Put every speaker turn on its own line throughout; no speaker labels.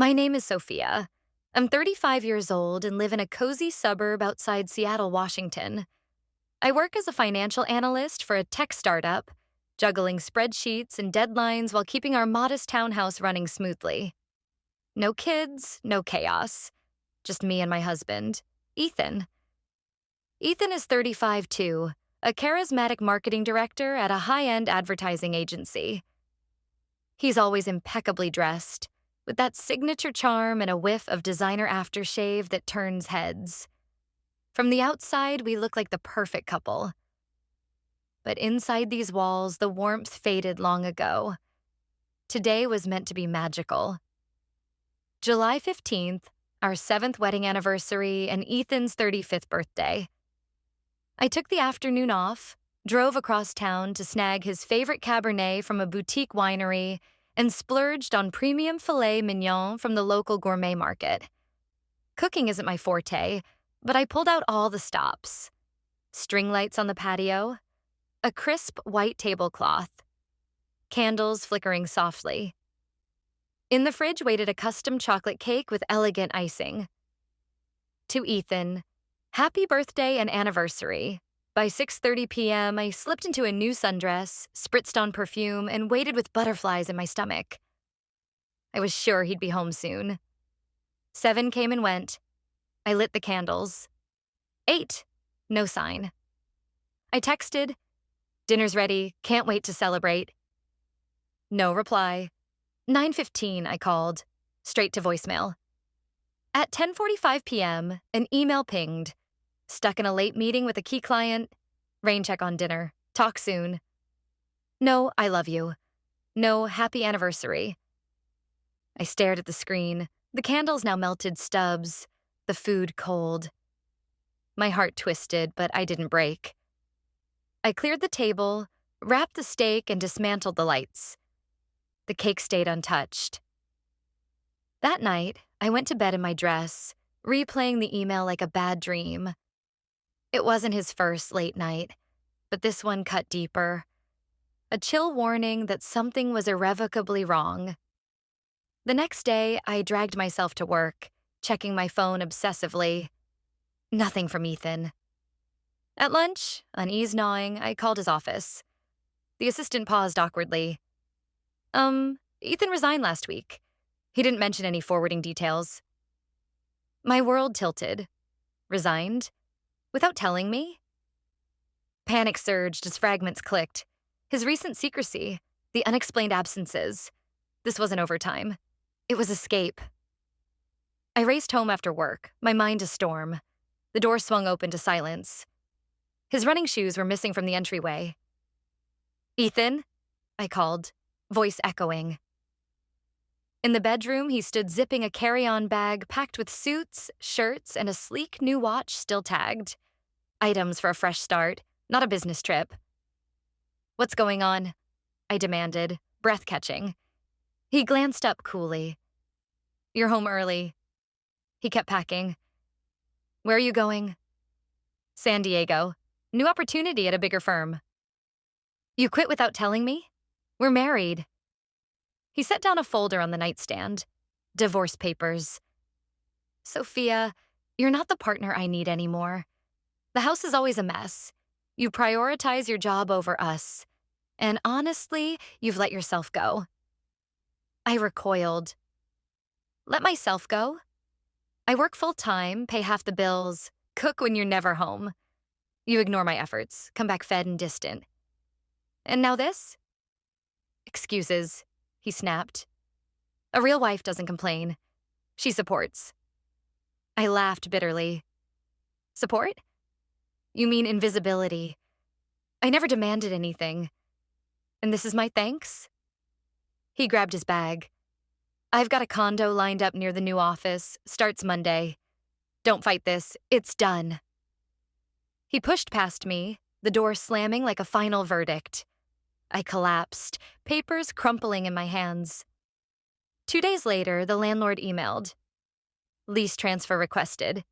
My name is Sophia. I'm 35 years old and live in a cozy suburb outside Seattle, Washington. I work as a financial analyst for a tech startup, juggling spreadsheets and deadlines while keeping our modest townhouse running smoothly. No kids, no chaos. Just me and my husband, Ethan. Ethan is 35 too, a charismatic marketing director at a high-end advertising agency. He's always impeccably dressed, with that signature charm and a whiff of designer aftershave that turns heads. From the outside, we look like the perfect couple. But inside these walls, the warmth faded long ago. Today was meant to be magical. July 15th, our 7th wedding anniversary and Ethan's 35th birthday. I took the afternoon off, drove across town to snag his favorite Cabernet from a boutique winery, and splurged on premium filet mignon from the local gourmet market. Cooking isn't my forte, but I pulled out all the stops. String lights on the patio, a crisp white tablecloth, candles flickering softly. In the fridge waited a custom chocolate cake with elegant icing. To Ethan, happy birthday and anniversary. By 6:30 p.m., I slipped into a new sundress, spritzed on perfume, and waited with butterflies in my stomach. I was sure he'd be home soon. 7 came and went. I lit the candles. 8, no sign. I texted, dinner's ready, can't wait to celebrate. No reply. 9:15, I called, straight to voicemail. At 10:45 p.m., an email pinged. Stuck in a late meeting with a key client. Rain check on dinner. Talk soon. No, I love you. No, happy anniversary. I stared at the screen, the candles now melted stubs, the food cold. My heart twisted, but I didn't break. I cleared the table, wrapped the steak, and dismantled the lights. The cake stayed untouched. That night, I went to bed in my dress, replaying the email like a bad dream. It wasn't his first late night, but this one cut deeper. A chill warning that something was irrevocably wrong. The next day, I dragged myself to work, checking my phone obsessively. Nothing from Ethan. At lunch, unease gnawing, I called his office. The assistant paused awkwardly. Ethan resigned last week. He didn't mention any forwarding details. My world tilted. Resigned? Without telling me? Panic surged as fragments clicked. His recent secrecy, the unexplained absences. This wasn't overtime. It was escape. I raced home after work, my mind a storm. The door swung open to silence. His running shoes were missing from the entryway. Ethan? I called, voice echoing. In the bedroom, he stood zipping a carry-on bag packed with suits, shirts, and a sleek new watch still tagged. Items for a fresh start, not a business trip. What's going on? I demanded, breath-catching. He glanced up coolly. You're home early. He kept packing. Where are you going? San Diego. New opportunity at a bigger firm. You quit without telling me? We're married. He set down a folder on the nightstand. Divorce papers. Sophia, you're not the partner I need anymore. The house is always a mess. You prioritize your job over us. And honestly, you've let yourself go. I recoiled. Let myself go? I work full-time, pay half the bills, cook when you're never home. You ignore my efforts, come back fed and distant. And now this? Excuses, he snapped. A real wife doesn't complain. She supports. I laughed bitterly. Support? You mean invisibility. I never demanded anything. And this is my thanks? He grabbed his bag. I've got a condo lined up near the new office, starts Monday. Don't fight this, it's done. He pushed past me, the door slamming like a final verdict. I collapsed, papers crumpling in my hands. 2 days later, the landlord emailed. Lease transfer requested.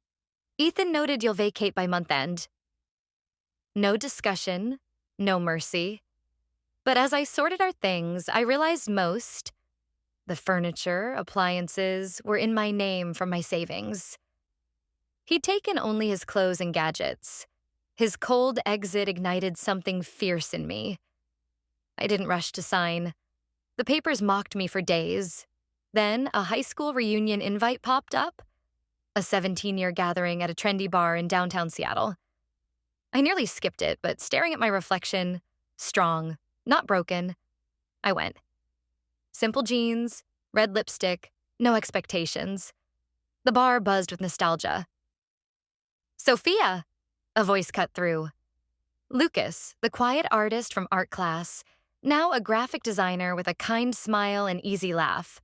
Ethan noted you'll vacate by month end. No discussion, no mercy. But as I sorted our things, I realized most, The furniture, appliances were in my name from my savings. He'd taken only his clothes and gadgets. His cold exit ignited something fierce in me. I didn't rush to sign. The papers mocked me for days. Then a high school reunion invite popped up, a 17-year gathering at a trendy bar in downtown Seattle. I nearly skipped it, but staring at my reflection, strong, not broken, I went. Simple jeans, red lipstick, no expectations. The bar buzzed with nostalgia. "Sophia!" a voice cut through. Lucas, the quiet artist from art class, now a graphic designer with a kind smile and easy laugh.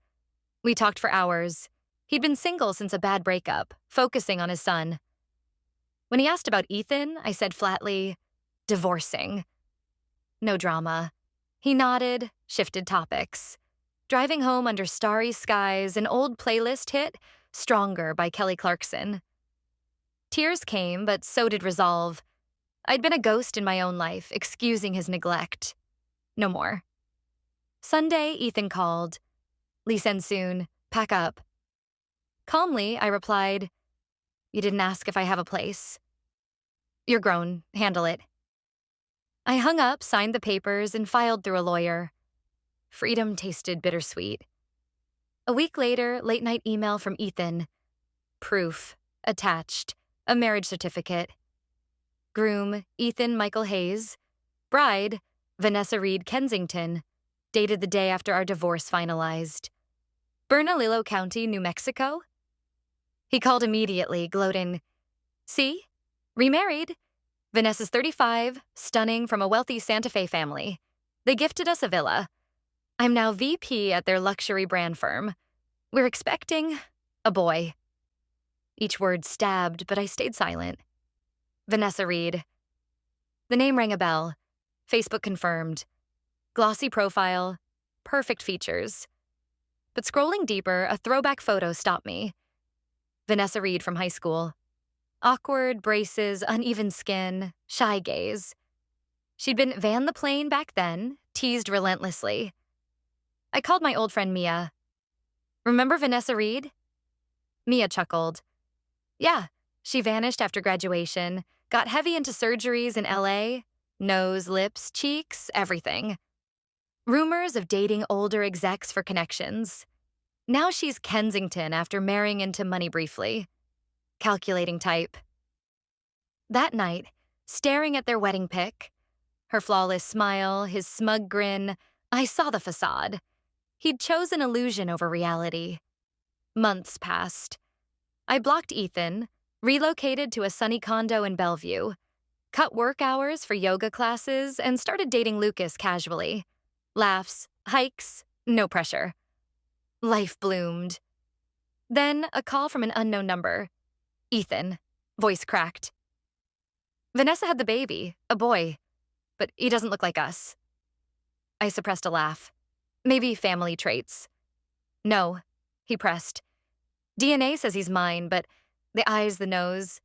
We talked for hours. He'd been single since a bad breakup, focusing on his son. When he asked about Ethan, I said flatly, "Divorcing." No drama. He nodded, shifted topics. Driving home under starry skies, an old playlist hit, Stronger by Kelly Clarkson. Tears came, but so did resolve. I'd been a ghost in my own life, excusing his neglect. No more. Sunday, Ethan called. "Lease ends soon. Pack up." Calmly, I replied, "You didn't ask if I have a place." "You're grown. Handle it." I hung up, signed the papers, and filed through a lawyer. Freedom tasted bittersweet. A week later, late-night email from Ethan. Proof. Attached. A marriage certificate. Groom, Ethan Michael Hayes. Bride, Vanessa Reed Kensington. Dated the day after our divorce finalized. Bernalillo County, New Mexico. He called immediately, gloating, "See? Remarried. Vanessa's 35, stunning, from a wealthy Santa Fe family. They gifted us a villa. I'm now VP at their luxury brand firm. We're expecting a boy." Each word stabbed, but I stayed silent. Vanessa Reed. The name rang a bell. Facebook confirmed. Glossy profile. Perfect features. But scrolling deeper, a throwback photo stopped me. Vanessa Reed from high school. Awkward, braces, uneven skin, shy gaze. She'd been Van the Plane back then, teased relentlessly. I called my old friend Mia. "Remember Vanessa Reed?" Mia chuckled. "Yeah, she vanished after graduation, got heavy into surgeries in LA, nose, lips, cheeks, everything. Rumors of dating older execs for connections. Now she's Kensington after marrying into money briefly. Calculating type." That night, staring at their wedding pic, her flawless smile, his smug grin, I saw the facade. He'd chosen illusion over reality. Months passed. I blocked Ethan, relocated to a sunny condo in Bellevue, cut work hours for yoga classes, and started dating Lucas casually. Laughs, hikes, no pressure. Life bloomed. Then a call from an unknown number. Ethan. Voice cracked. "Vanessa had the baby, a boy, but he doesn't look like us." I suppressed a laugh. "Maybe family traits." "No," he pressed. "DNA says he's mine, but the eyes, the nose.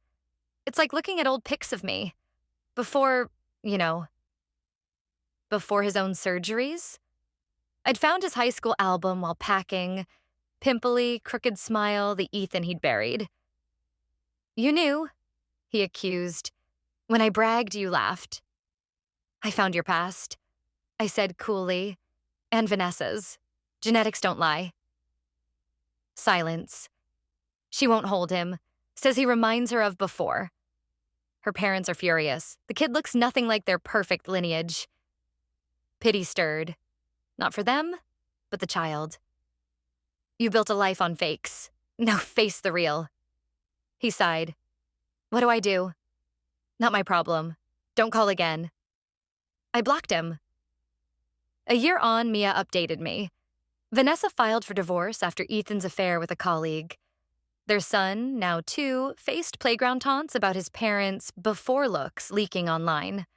It's like looking at old pics of me. Before, you know, before his own surgeries." I'd found his high school album while packing. Pimply, crooked smile, the Ethan he'd buried. "You knew," he accused. "When I bragged, you laughed." "I found your past," I said coolly. "And Vanessa's. Genetics don't lie." Silence. "She won't hold him. Says he reminds her of before." Her parents are furious. The kid looks nothing like their perfect lineage. Pity stirred. Not for them, but the child. "You built a life on fakes. Now face the real." He sighed. "What do I do?" "Not my problem. Don't call again." I blocked him. A year on, Mia updated me. Vanessa filed for divorce after Ethan's affair with a colleague. Their son, now 2, faced playground taunts about his parents' before looks leaking online.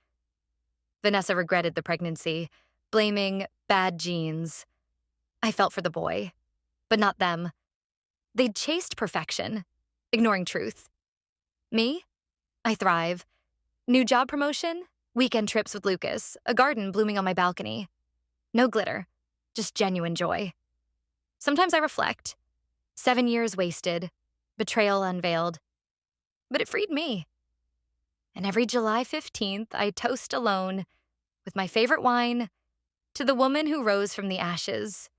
Vanessa regretted the pregnancy, blaming bad genes. I felt for the boy, but not them. They'd chased perfection, ignoring truth. Me? I thrive. New job promotion, weekend trips with Lucas, a garden blooming on my balcony. No glitter, just genuine joy. Sometimes I reflect. 7 years wasted, betrayal unveiled. But it freed me. And every July 15th, I toast alone, with my favorite wine, to the woman who rose from the ashes.